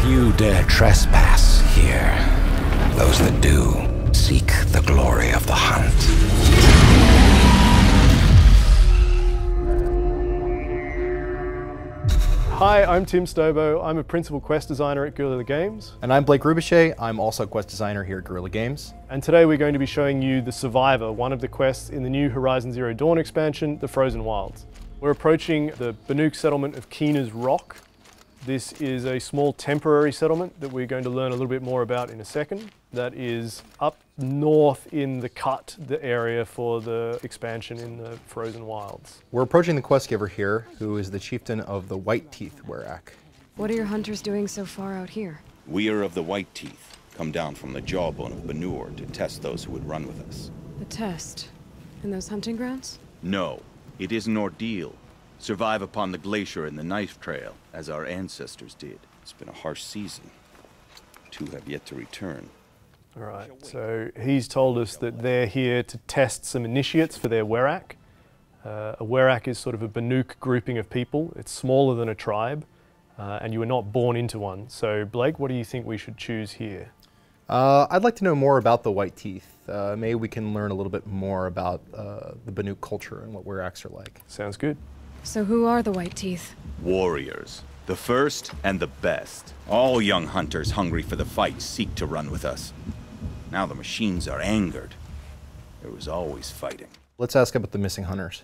Few dare trespass here. Those that do seek the glory of the hunt. Hi, I'm Tim Stobo. I'm a principal quest designer at Guerrilla Games. And I'm Blake Rubichet. I'm also a quest designer here at Guerrilla Games. And today we're going to be showing you The Survivor, one of the quests in the new Horizon Zero Dawn expansion, The Frozen Wilds. We're approaching the Banuk settlement of Keena's Rock. This is a small temporary settlement that we're going to learn a little bit more about in a second. That is up north in the cut, the area for the expansion in the Frozen Wilds. We're approaching the quest giver here, who is the chieftain of the White Teeth Werak. What are your hunters doing so far out here? We are of the White Teeth, come down from the jawbone of Banuk to test those who would run with us. The test? In those hunting grounds? No, it is an ordeal. Survive upon the glacier and the knife trail, as our ancestors did. It's been a harsh season. Two have yet to return. All right, so he's told us that they're here to test some initiates for their Werak. A Werak is sort of a Banuk grouping of people. It's smaller than a tribe, and you were not born into one. So Blake, what do you think we should choose here? I'd like to know more about the White Teeth. Maybe we can learn a little bit more about the Banuk culture and what Weraks are like. Sounds good. So who are the White Teeth? Warriors. The first and the best. All young hunters hungry for the fight seek to run with us. Now the machines are angered. There was always fighting. Let's ask about the missing hunters.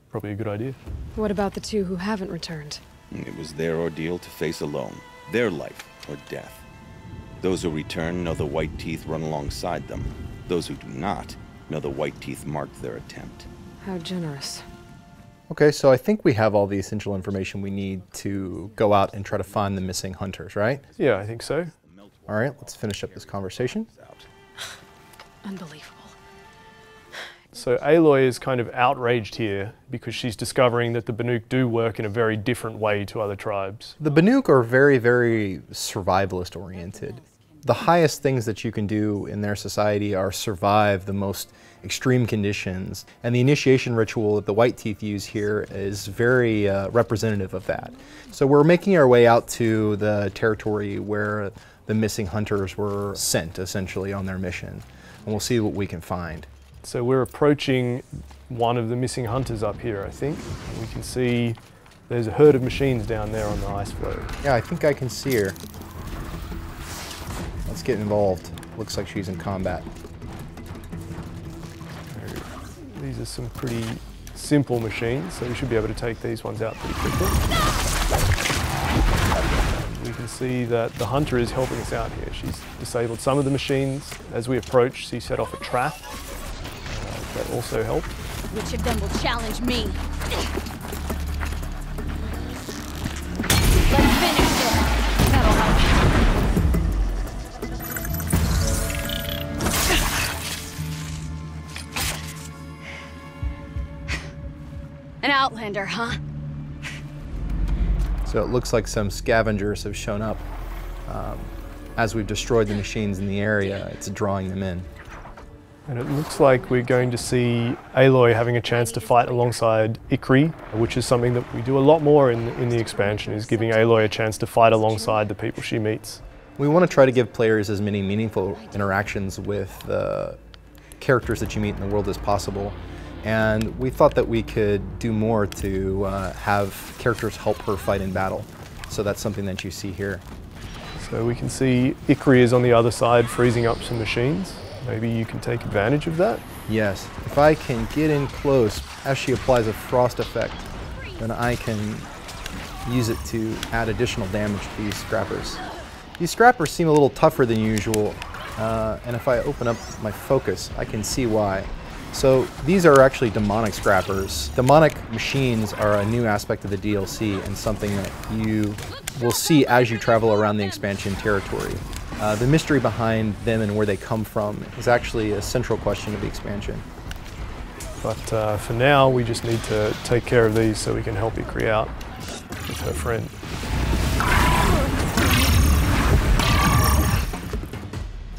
Probably a good idea. What about the two who haven't returned? It was their ordeal to face alone. Their life or death. Those who return know the White Teeth run alongside them. Those who do not know the White Teeth marked their attempt. How generous. Okay, so I think we have all the essential information we need to go out and try to find the missing hunters, right? Yeah, I think so. All right, let's finish up this conversation. Unbelievable. So Aloy is kind of outraged here because she's discovering that the Banuk do work in a very different way to other tribes. The Banuk are very, very survivalist oriented. The highest things that you can do in their society are survive the most extreme conditions, and the initiation ritual that the White Teeth use here is very representative of that. So we're making our way out to the territory where the missing hunters were sent, essentially, on their mission, and we'll see what we can find. So we're approaching one of the missing hunters up here, I think. We can see there's a herd of machines down there on the ice floe. Yeah, I think I can see her. Let's get involved. Looks like she's in combat. These are some pretty simple machines, so we should be able to take these ones out pretty quickly. We can see that the hunter is helping us out here. She's disabled some of the machines. As we approach, she set off a trap. That also helped. Which of them will challenge me? Let's finish this. That'll help. An outlander, huh? So it looks like some scavengers have shown up. As we've destroyed the machines in the area, it's drawing them in. And it looks like we're going to see Aloy having a chance to fight alongside Ikri, which is something that we do a lot more in the expansion, is giving Aloy a chance to fight alongside the people she meets. We want to try to give players as many meaningful interactions with the characters that you meet in the world as possible. And we thought that we could do more to have characters help her fight in battle. So that's something that you see here. So we can see Ikri is on the other side freezing up some machines. Maybe you can take advantage of that? Yes. If I can get in close as she applies a frost effect, then I can use it to add additional damage to these scrappers. These scrappers seem a little tougher than usual, and if I open up my focus, I can see why. So these are actually demonic scrappers. Demonic machines are a new aspect of the DLC and something that you will see as you travel around the expansion territory. The mystery behind them and where they come from is actually a central question of the expansion. But for now, we just need to take care of these so we can help Ikri out with her friend.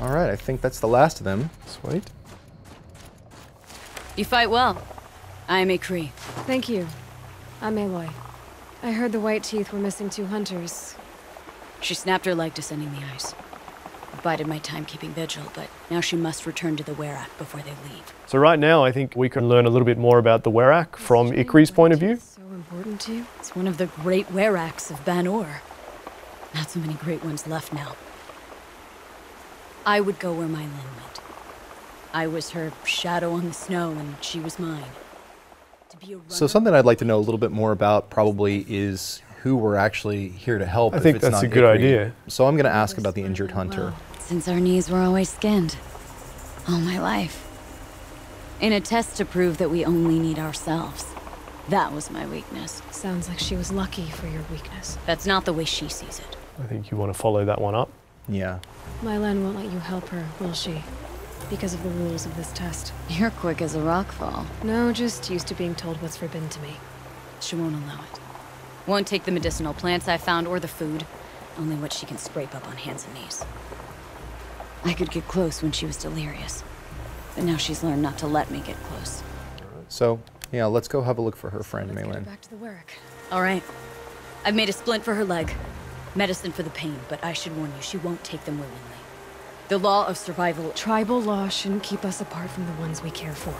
All right, I think that's the last of them. Sweet. You fight well. I'm Ikri. Thank you. I'm Aloy. I heard the White Teeth were missing 2 hunters. She snapped her leg descending the ice. I bided my time keeping vigil, but now she must return to the Werak before they leave. So right now, I think we can learn a little bit more about the Werak from Ikri's point of view. So important to you? It's one of the great Weraks of Banuk. Not so many great ones left now. I would go where my Lynn went. I was her shadow on the snow, and she was mine. To be a So something I'd like to know a little bit more about probably is who we're actually here to help. I think if it's that's not a good Ikri. idea. So I'm going to ask about the injured hunter. Since our knees were always skinned. All my life. In a test to prove that we only need ourselves. That was my weakness. Sounds like she was lucky for your weakness. That's not the way she sees it. I think you want to follow that one up. Yeah. Mylen won't let you help her, will she? Because of the rules of this test. You're quick as a rockfall. No, just used to being told what's forbidden to me. She won't allow it. Won't take the medicinal plants I found or the food. Only what she can scrape up on hands and knees. I could get close when she was delirious. But now she's learned not to let me get close. So, yeah, let's go have a look for her friend, Let's get her Mylen. back to the Werak. All right. I've made a splint for her leg. Medicine for the pain, but I should warn you, she won't take them willingly. The law of survival, Tribal law shouldn't keep us apart from the ones we care for.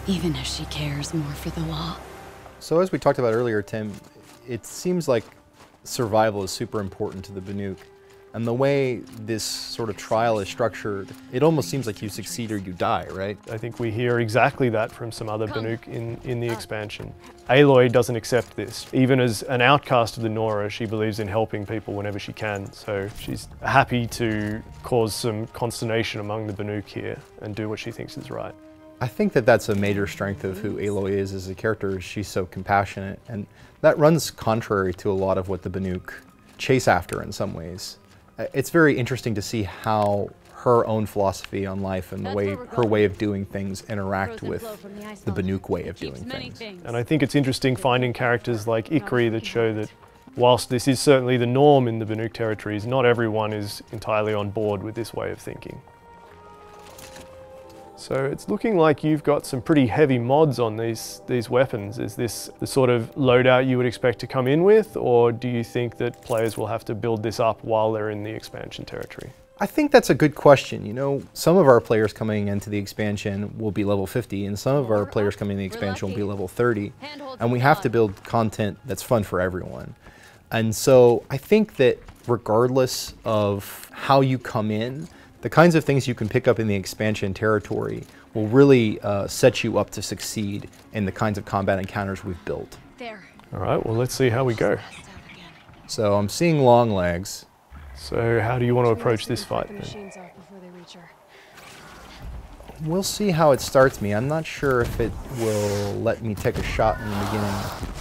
even if she cares more for the law. So as we talked about earlier, Tim, it seems like survival is super important to the Banuk. And the way this sort of trial is structured, it almost seems like you succeed or you die, right? I think we hear exactly that from some other Banuk in the expansion. Aloy doesn't accept this. Even as an outcast of the Nora, she believes in helping people whenever she can. So she's happy to cause some consternation among the Banuk here and do what she thinks is right. I think that that's a major strength of who Aloy is as a character. She's so compassionate, and that runs contrary to a lot of what the Banuk chase after in some ways. It's very interesting to see how her own philosophy on life and the way her way of doing things interact with the Banuk way of doing things. And I think it's interesting finding characters like Ikri that show that whilst this is certainly the norm in the Banuk territories, not everyone is entirely on board with this way of thinking. So it's looking like you've got some pretty heavy mods on these weapons. Is this the sort of loadout you would expect to come in with, or do you think that players will have to build this up while they're in the expansion territory? I think that's a good question. You know, some of our players coming into the expansion will be level 50, and some of our players coming into the expansion will be level 30. And we have to build content that's fun for everyone. And so I think that regardless of how you come in, the kinds of things you can pick up in the expansion territory will really set you up to succeed in the kinds of combat encounters we've built. There. All right, well, let's see how we go. So I'm seeing long legs. So how do you want to approach this fight The then? machines off before they reach her. We'll see how it starts me. I'm not sure if it will let me take a shot in the beginning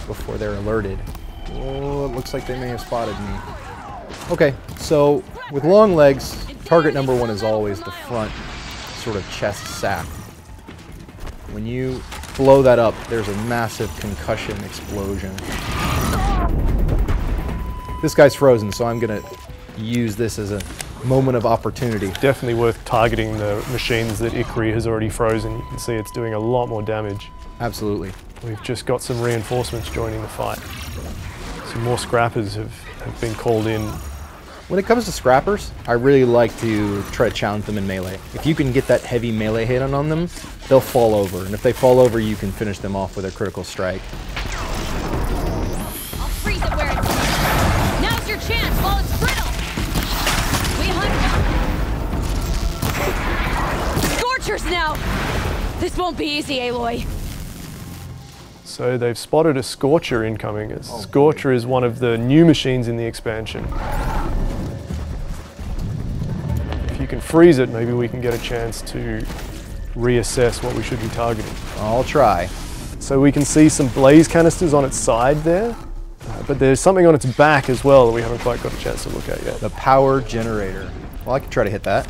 before they're alerted. Oh, it looks like they may have spotted me. Okay, so with long legs, target number one is always the front sort of chest sack. When you blow that up, there's a massive concussion explosion. This guy's frozen, so I'm gonna use this as a moment of opportunity. Definitely worth targeting the machines that Ikri has already frozen. You can see it's doing a lot more damage. Absolutely. We've just got some reinforcements joining the fight. Some more scrappers have been called in. When it comes to scrappers, I really like to try to challenge them in melee. If you can get that heavy melee hit on them, they'll fall over. And if they fall over, you can finish them off with a critical strike. I'll freeze it where it's at. Now's your chance while it's brittle. We hunt. Scorchers now. This won't be easy, Aloy. So they've spotted a Scorcher incoming. A Scorcher is one of the new machines in the expansion. If you can freeze it, maybe we can get a chance to reassess what we should be targeting. I'll try. So we can see some blaze canisters on its side there, but there's something on its back as well that we haven't quite got a chance to look at yet. The power generator. Well, I can try to hit that.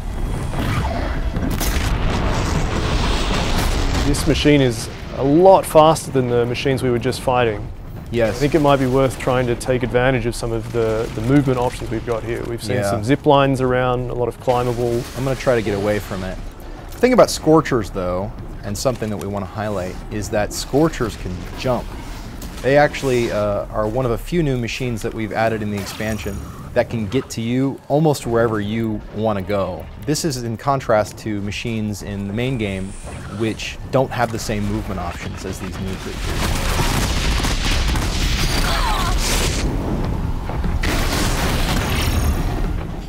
This machine is a lot faster than the machines we were just fighting. Yes. I think it might be worth trying to take advantage of some of the movement options we've got here. We've seen some zip lines around, a lot of climbable. I'm going to try to get away from it. The thing about Scorchers, though, and something that we want to highlight, is that Scorchers can jump. They actually are one of a few new machines that we've added in the expansion that can get to you almost wherever you want to go. This is in contrast to machines in the main game which don't have the same movement options as these new creatures.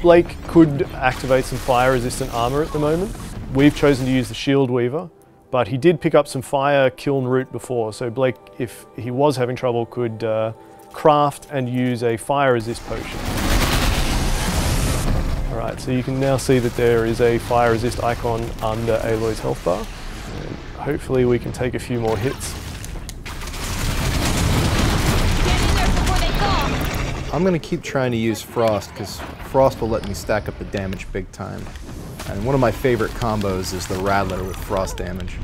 Blake could activate some fire-resistant armor at the moment. We've chosen to use the Shield Weaver, but he did pick up some fire kiln root before, so Blake, if he was having trouble, could craft and use a fire resist potion. Alright, so you can now see that there is a fire resist icon under Aloy's health bar. And hopefully we can take a few more hits. I'm going to keep trying to use Frost, because Frost will let me stack up the damage big time. And one of my favorite combos is the Rattler with Frost damage.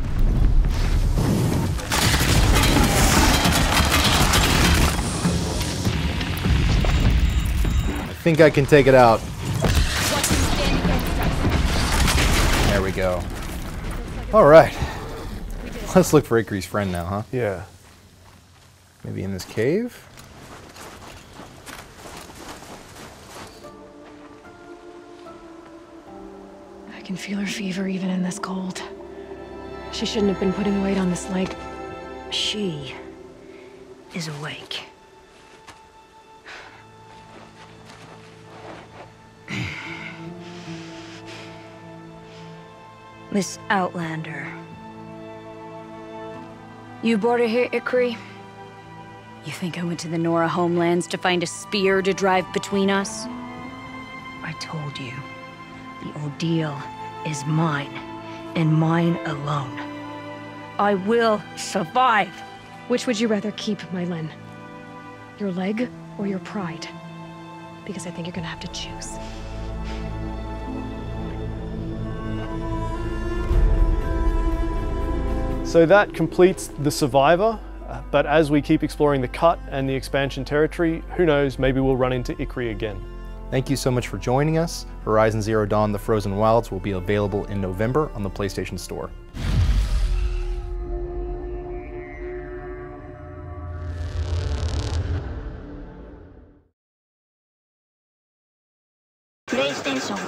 I think I can take it out. There we go. Alright. Let's look for Ikri's friend now, huh? Yeah. Maybe in this cave? I can feel her fever even in this cold. She shouldn't have been putting weight on this leg. She is awake. Miss Outlander. You brought her here, Ikri? You think I went to the Nora homelands to find a spear to drive between us? I told you. The ordeal is mine, and mine alone. I will survive. Which would you rather keep, Mylin? Your leg or your pride? Because I think you're gonna have to choose. So that completes the Survivor, but as we keep exploring the Cut and the expansion territory, who knows, maybe we'll run into Ikri again. Thank you so much for joining us. Horizon Zero Dawn: The Frozen Wilds will be available in November on the PlayStation Store. PlayStation